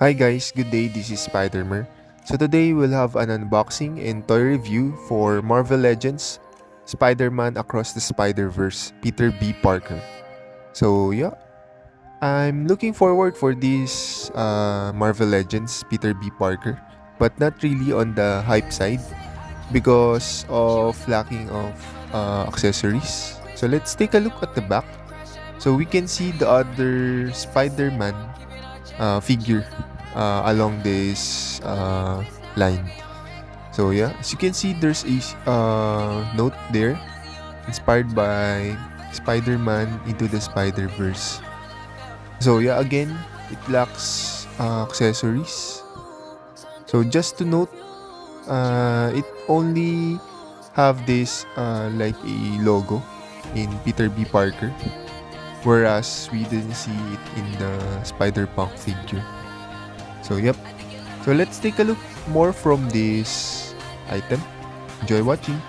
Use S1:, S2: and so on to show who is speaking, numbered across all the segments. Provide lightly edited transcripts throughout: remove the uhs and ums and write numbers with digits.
S1: Hi guys, good day, this is Spider-Man. So today we'll have an unboxing and toy review for Marvel Legends Spider-Man Across the Spider-Verse Peter B. Parker. So yeah, I'm looking forward for this Marvel Legends Peter B. Parker, but not really on the hype side because of lacking of accessories. So let's take a look at the back. So we can see the other Spider-Man figure along this line. So yeah, as you can see, there's a note there inspired by Spider-Man Into the Spider-Verse. So yeah, again, it lacks accessories. So just to note, it only have this like a logo in Peter B. Parker, whereas we didn't see it in the Spider-Punk figure. So yep. So let's take a look more from this item. Enjoy watching.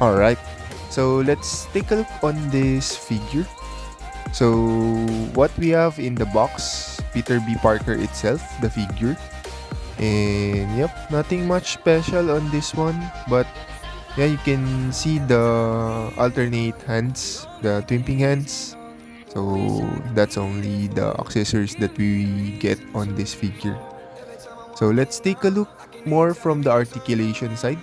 S1: Alright, so let's take a look on this figure. So what we have in the box, Peter B. Parker itself, the figure. And yep, nothing much special on this one, but yeah, you can see the alternate hands, the twimping hands. So that's only the accessories that we get on this figure. So let's take a look more from the articulation side.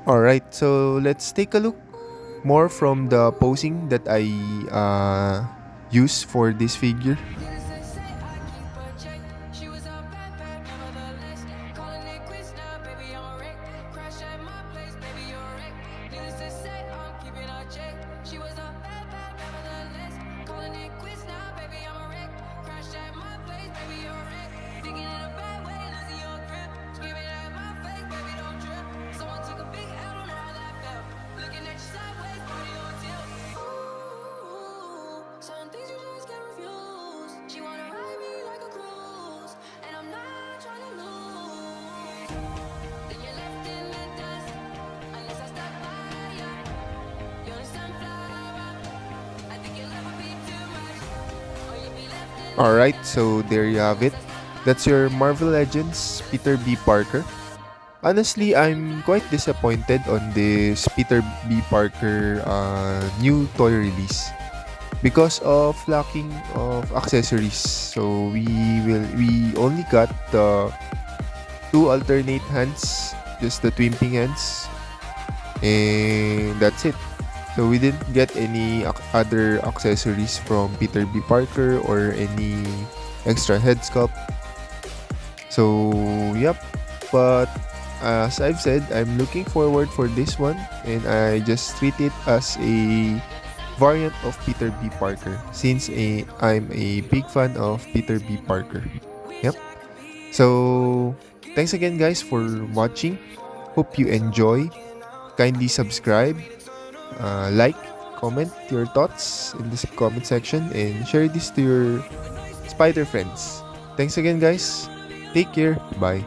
S1: Alright, so let's take a look more from the posing that I use for this figure. Alright, so there you have it. That's your Marvel Legends Peter B. Parker. Honestly, I'm quite disappointed on this Peter B. Parker new toy release. because of lacking of accessories. So we only got the two alternate hands, just the twimping hands, and that's it. So we didn't get any other accessories from Peter B. Parker or any extra head sculpt. So yep, but as I've said, I'm looking forward for this one, and I just treat it as a variant of Peter B. Parker since I'm a big fan of Peter B. Parker. Yep. So thanks again guys for watching. Hope you enjoy. Kindly subscribe, like, comment your thoughts in this comment section, and share this to your spider friends. Thanks again guys. Take care. Bye.